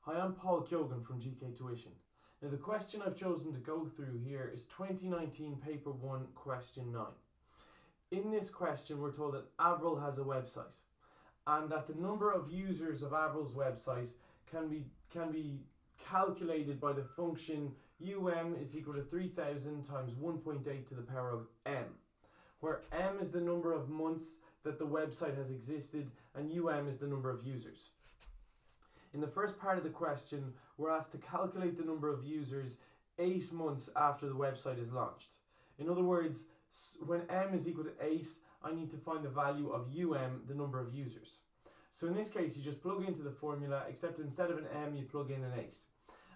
Hi, I'm Paul Kyogan from GK Tuition. Now the question I've chosen to go through here is 2019 Paper 1 Question 9. In this question we're told that Avril has a website and that the number of users of Avril's website can be calculated by the function is equal to 3000 times 1.8 to the power of m, where m is the number of months that the website has existed and is the number of users. In the first part of the question, we're asked to calculate the number of users 8 months after the website is launched. In other words, when m is equal to 8, I need to find the value of the number of users. So in this case, you just plug into the formula, except instead of an m, you plug in an 8.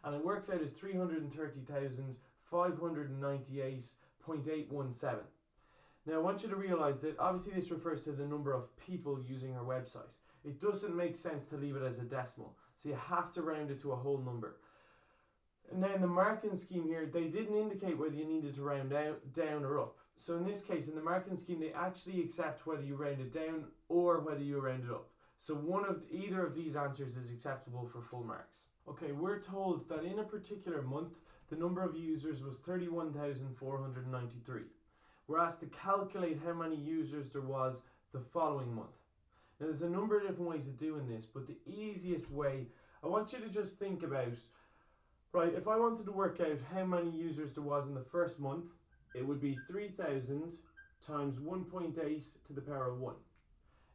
And it works out as 330,598.817. Now I want you to realise that obviously this refers to the number of people using her website. It doesn't make sense to leave it as a decimal, so you have to round it to a whole number. Now in the marking scheme here, they didn't indicate whether you needed to round down or up. So in this case, in the marking scheme, they actually accept whether you round it down or whether you round it up. So either of these answers is acceptable for full marks. Okay, we're told that in a particular month, the number of users was 31,493. We're asked to calculate how many users there was the following month. Now there's a number of different ways of doing this, but the easiest way, I want you to just think about, right, if I wanted to work out how many users there was in the first month, it would be 3000 times 1.8 to the power of 1.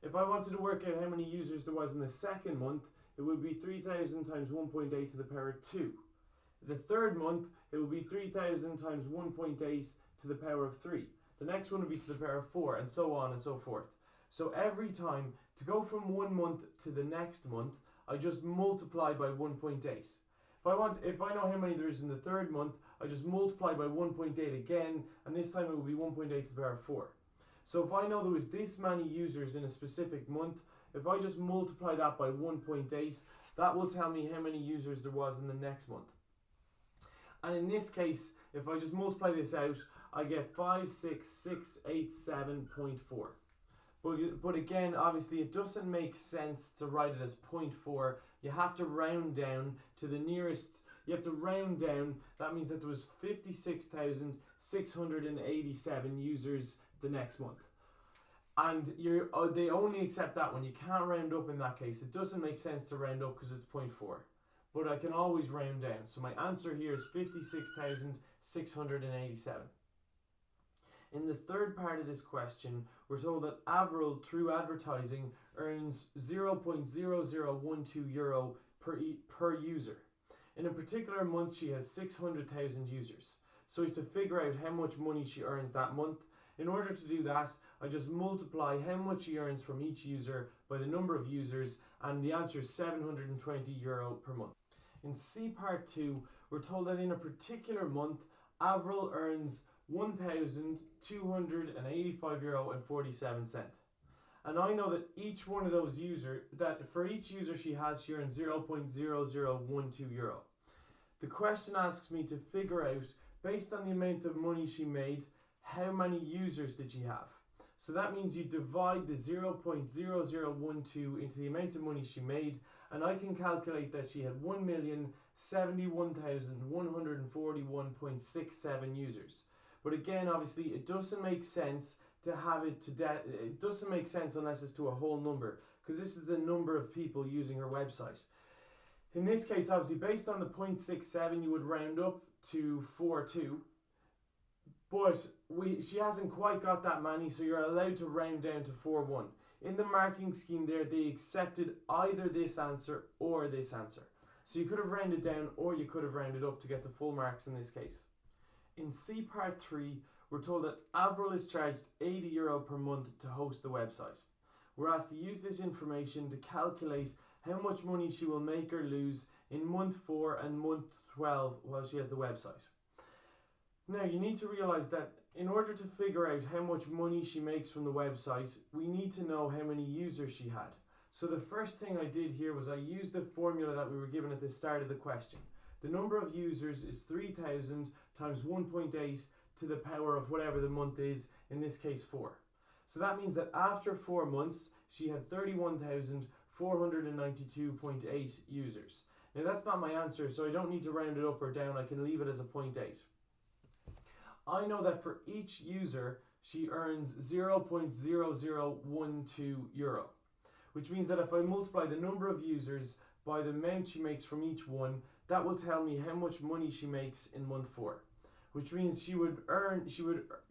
If I wanted to work out how many users there was in the second month, it would be 3000 times 1.8 to the power of 2. The third month, it would be 3000 times 1.8 to the power of 3. The next one would be to the power of 4, and so on and so forth. So every time, to go from one month to the next month, I just multiply by 1.8. If I know how many there is in the third month, I just multiply by 1.8 again, and this time it will be 1.8 to the power of 4. So if I know there was this many users in a specific month, if I just multiply that by 1.8, that will tell me how many users there was in the next month. And in this case, if I just multiply this out, I get 56687.4. But again, obviously it doesn't make sense to write it as 0.4. You have to round down to the nearest, that means that there was 56,687 users the next month. And they only accept that one. You can't round up in that case. It doesn't make sense to round up because it's 0.4. But I can always round down. So my answer here is 56,687. In the third part of this question, we're told that Avril, through advertising, earns €0.0012 per user. In a particular month, she has 600,000 users. So we have to figure out how much money she earns that month. In order to do that, I just multiply how much she earns from each user by the number of users, and the answer is €720 per month. In C part 2, we're told that in a particular month, Avril earns €1,285.47. And I know that each one of those for each user she earns €0.0012. The question asks me to figure out, based on the amount of money she made, how many users did she have? So that means you divide the 0.0012 into the amount of money she made, and I can calculate that she had 1,071,141.67 users. But again, obviously, it doesn't make sense to have it it doesn't make sense unless it's to a whole number, because this is the number of people using her website. In this case, obviously, based on the 0.67, you would round up to 42. But she hasn't quite got that many, so you're allowed to round down to 41. In the marking scheme there, they accepted either this answer or this answer. So you could have rounded down or you could have rounded up to get the full marks in this case. In C part 3, we're told that Avril is charged €80 per month to host the website. We're asked to use this information to calculate how much money she will make or lose in month 4 and month 12 while she has the website. Now, you need to realise that in order to figure out how much money she makes from the website, we need to know how many users she had. So the first thing I did here was I used the formula that we were given at the start of the question. The number of users is 3000 times 1.8 to the power of whatever the month is, in this case 4. So that means that after 4 months, she had 31,492.8 users. Now that's not my answer, so I don't need to round it up or down. I can leave it as a 0.8. I know that for each user, she earns 0.0012 euro, which means that if I multiply the number of users by the amount she makes from each one, that will tell me how much money she makes in month 4, which means she would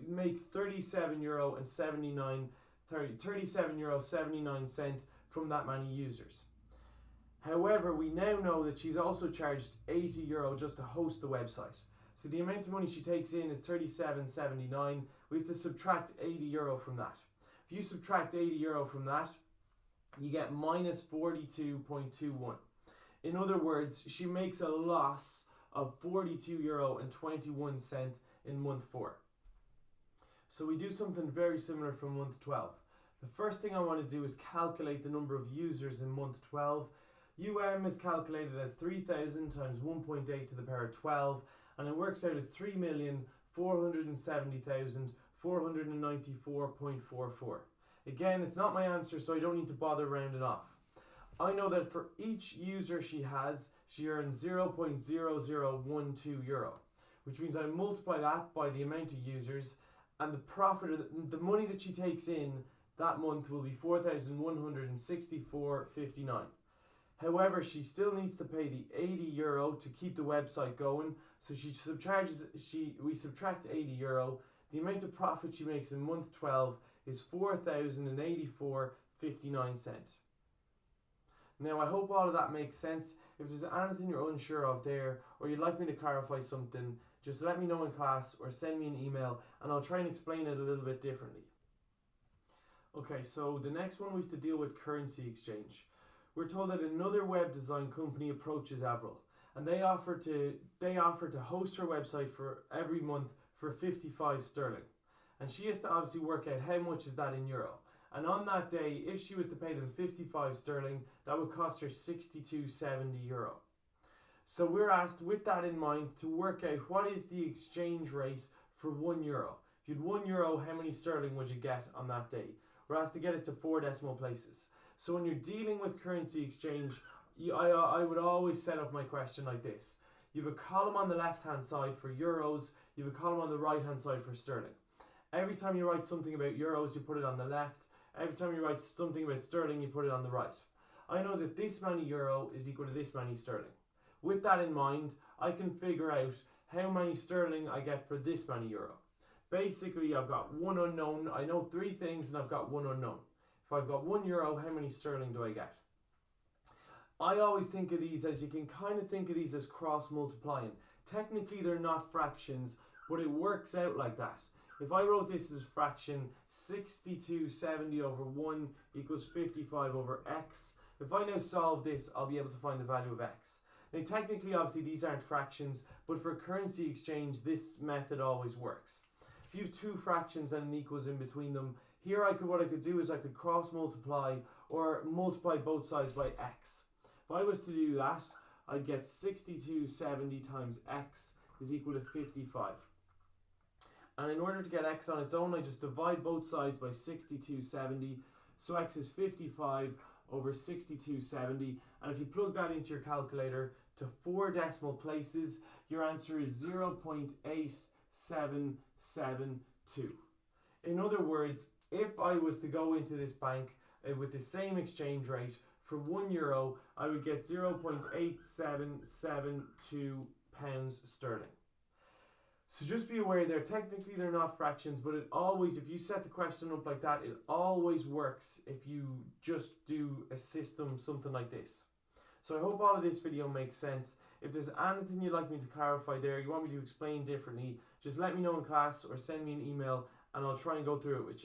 make 37 euro 79 cent from that many users. However, we now know that she's also charged 80 euro just to host the website. So the amount of money she takes in is 37.79. We have to subtract 80 euro from that. If you subtract 80 euro from that, you get minus 42.21. In other words, she makes a loss of 42 euro 21 in month 4. So we do something very similar for month 12. The first thing I want to do is calculate the number of users in month 12. is calculated as 3,000 times 1.8 to the power of 12, and it works out as 3,470,494.44. Again, it's not my answer, so I don't need to bother rounding off. I know that for each user she has, she earns 0.0012 euro, which means I multiply that by the amount of users, and the profit, or the money that she takes in that month will be 4,164.59. However, she still needs to pay the 80 euro to keep the website going, so we subtract 80 euro. The amount of profit she makes in month 12 is 4,084.59. Now, I hope all of that makes sense. If there's anything you're unsure of there, or you'd like me to clarify something, just let me know in class or send me an email and I'll try and explain it a little bit differently. Okay, so the next one we have to deal with currency exchange. We're told that another web design company approaches Avril, and they offer to host her website for every month for 55 sterling. And she has to obviously work out how much is that in euro. And on that day, if she was to pay them 55 sterling, that would cost her 62.70 euro. So we're asked, with that in mind, to work out what is the exchange rate for 1 euro. If you had 1 euro, how many sterling would you get on that day? We're asked to get it to 4 decimal places. So when you're dealing with currency exchange, I would always set up my question like this. You have a column on the left-hand side for euros, you have a column on the right-hand side for sterling. Every time you write something about euros, you put it on the left. Every time you write something about sterling, you put it on the right. I know that this many euro is equal to this many sterling. With that in mind, I can figure out how many sterling I get for this many euro. Basically, I've got one unknown. I know 3 things and I've got one unknown. If I've got 1 euro, how many sterling do I get? I always think of these as, you can kind of think of these as cross multiplying. Technically, they're not fractions, but it works out like that. If I wrote this as a fraction, 62.70 over 1 equals 55 over x. If I now solve this, I'll be able to find the value of x. Now technically, obviously, these aren't fractions, but for currency exchange, this method always works. If you have 2 fractions and an equals in between them, here what I could do is I could cross multiply or multiply both sides by x. If I was to do that, I'd get 62.70 times x is equal to 55. And in order to get x on its own, I just divide both sides by 62.70. So x is 55 over 62.70. And if you plug that into your calculator to 4 decimal places, your answer is 0.8772. In other words, if I was to go into this bank with the same exchange rate, for 1 euro, I would get 0.8772 pounds sterling. So just be aware there, technically they're not fractions, but it always, if you set the question up like that, it always works if you just do a system, something like this. So I hope all of this video makes sense. If there's anything you'd like me to clarify there, you want me to explain differently, just let me know in class or send me an email and I'll try and go through it with you.